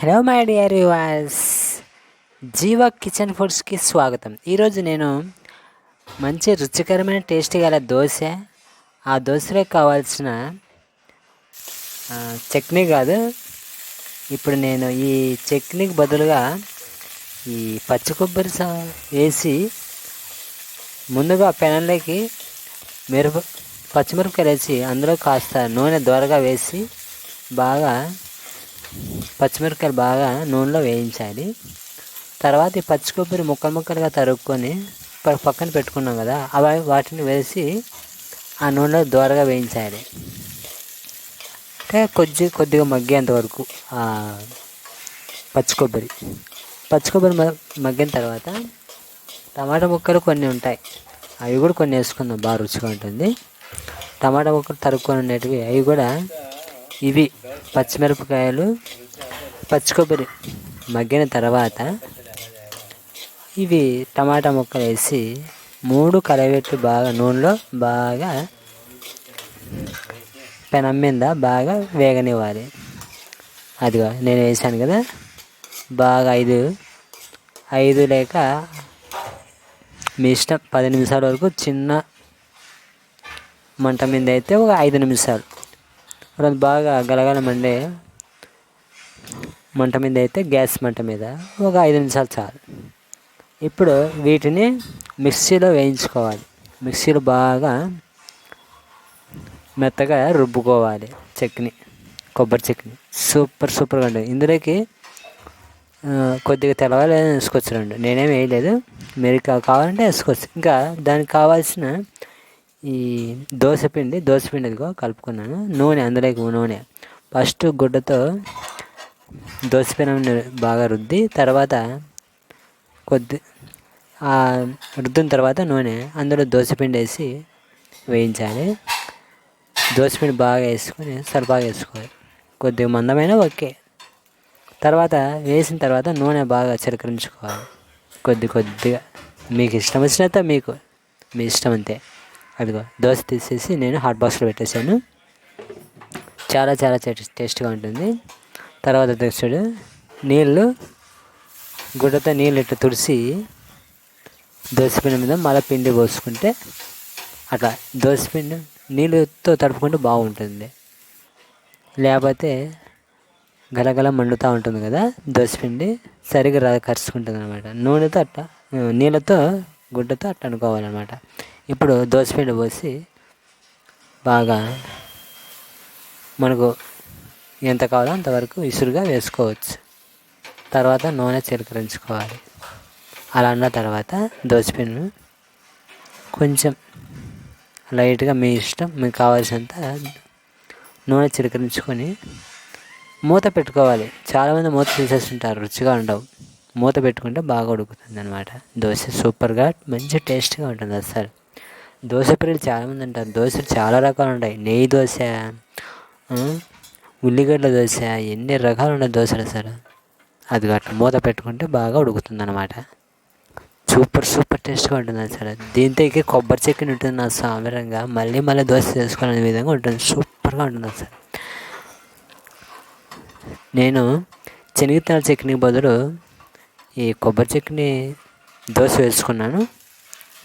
Hello my dear viewers, Jeeva kitchen ఫుడ్స్కి స్వాగతం. ఈరోజు నేను మంచి రుచికరమైన టేస్టీ గల దోశ, ఆ దోశలో కావాల్సిన చట్నీ కాదు. ఇప్పుడు నేను ఈ చట్నీకి బదులుగా ఈ పచ్చి కొబ్బరి వేసి ముందుగా పెనంలోకి పచ్చిమిరపకాయలు వేసి అందులో కాస్త నూనె దోరగా వేసి బాగా పచ్చిమిరపకాయలు బాగా నూనెలో వేయించాలి. తర్వాత ఈ పచ్చి కొబ్బరి ముక్కలుగా తరుక్కొని పక్కన పెట్టుకున్నాం కదా, వాటిని వేసి ఆ నూనెలో దోరగా వేయించాలి. అంటే కొద్దిగా మగ్గేంత వరకు పచ్చి కొబ్బరి మగ్గిన తర్వాత టమాటా ముక్కలు కొన్ని ఉంటాయి, అవి కూడా కొన్ని వేసుకుందాం, బాగా రుచిగా ఉంటుంది. టమాటా ముక్కలు తరుక్కొని ఉండేటివి అవి కూడా, ఇవి పచ్చిమిరపకాయలు పచ్చి కొబ్బరి మగ్గిన తర్వాత ఇవి టమాటా ముక్కలు వేసి మూడు కలబెట్టి బాగా నూనెలో బాగా పెనం మీద బాగా వేగనివ్వాలి. అదిగో నేను వేసాను కదా, బాగా ఐదు లేక మీ ఇష్టం 10 నిమిషాల వరకు చిన్న మంట మీద అయితే ఒక 5 నిమిషాలు, బాగా గలగల మండే మంట మీద అయితే గ్యాస్ మంట మీద ఒక 5 నిమిషాలు చాలు. ఇప్పుడు వీటిని మిక్సీలో వేయించుకోవాలి. మిక్సీలో బాగా మెత్తగా రుబ్బుకోవాలి. కొబ్బరి చట్నీ సూపర్గా ఉంటుంది. ఇందులోకి కొద్దిగా తెల్లవాళ్ళు వేసుకోవచ్చు, నేనేం వేయలేదు, మీరు కావాలంటే వేసుకోవచ్చు. ఇంకా దానికి కావాల్సిన ఈ దోశపిండి ఇదిగో కలుపుకున్నాను. నూనె ఫస్ట్ గుడ్డతో దోశపెనం బాగా రుద్ది తర్వాత రుద్దిన తర్వాత నూనె అందులో దోశపిండి వేసి వేయించాలి. దోశపిండి బాగా వేసుకొని సరిపాగా వేసుకోవాలి, కొద్దిగా మందమైన ఓకే. తర్వాత వేసిన తర్వాత నూనె బాగా చిలకరించుకోవాలి కొద్దిగా, మీకు ఇష్టం వచ్చినంత, మీ ఇష్టం అంతే. అదిగో దోశ తీసేసి నేను హాట్ బాక్స్లో పెట్టేశాను. చాలా టేస్ట్గా ఉంటుంది. తర్వాత తెచ్చాడు గుడ్డతో నీళ్ళు ఇట్లా తుడిసి దోశపిండి మీద మళ్ళీ పిండి పోసుకుంటే అట్లా దోశపిండి నీళ్ళతో తడుపుకుంటే బాగుంటుంది. లేకపోతే గలగల మండుతూ ఉంటుంది కదా, దోశపిండి సరిగ్గా కరుచుకుంటుంది అనమాట. నూనెతో అట్లా నీళ్ళతో గుడ్డతో అట్లా అనుకోవాలన్నమాట. ఇప్పుడు దోశపిండి పోసి బాగా మనకు ఎంత కావాలో అంతవరకు ఇసురుగా వేసుకోవచ్చు. తర్వాత నూనె చిలకరించుకోవాలి. అలా అన్న తర్వాత దోశపిండిని కొంచెం లైట్గా మీ ఇష్టం, మీకు కావాల్సినంత నూనె చిలకరించుకొని మూత పెట్టుకోవాలి. చాలామంది మూత తీసేస్తుంటారు, రుచిగా ఉండవు. మూత పెట్టుకుంటే బాగా ఉడుకుతుంది అనమాట. దోశ సూపర్గా మంచి టేస్ట్గా ఉంటుంది. అసలు దోశ ప్రియులు చాలామంది ఉంటారు. దోశలు చాలా రకాలు ఉంటాయి. నెయ్యి దోశ, ఉల్లిగడ్డ దోశ, ఎన్ని రకాలు ఉన్నాయి దోశలు అసలు. అది అట్లా మూత పెట్టుకుంటే బాగా ఉడుకుతుంది అనమాట. సూపర్ టేస్ట్గా ఉంటుంది అసలు. దీంతో కొబ్బరి చట్నీ ఉంటుంది నా సామరంగా, మళ్ళీ దోశ చేసుకునే విధంగా ఉంటుంది. సూపర్గా ఉంటుంది అసలు. నేను శనగకాయల చట్నీకి బదులు ఈ కొబ్బరి చట్నీ దోశ వేసుకున్నాను.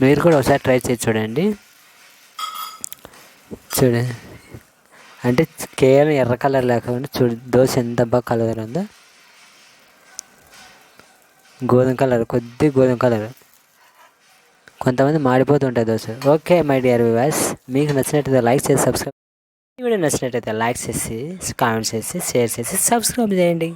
మీరు కూడా ఒకసారి ట్రై చేసి చూడండి. అంటే కేవలం ఎర్ర కలర్ లేకుండా దోశ ఎంత బాగా కలర్ ఉందో. గోధుమ కలర్, కొంతమంది మాడిపోతుంటాయి dosa. Okay my dear viewers, మీకు నచ్చినట్టయితే లైక్ చేసి సబ్స్క్రైబ్, ఈ వీడియో నచ్చినట్టయితే లైక్ చేసి కామెంట్ చేసి షేర్ చేసి సబ్స్క్రైబ్ చేయండి.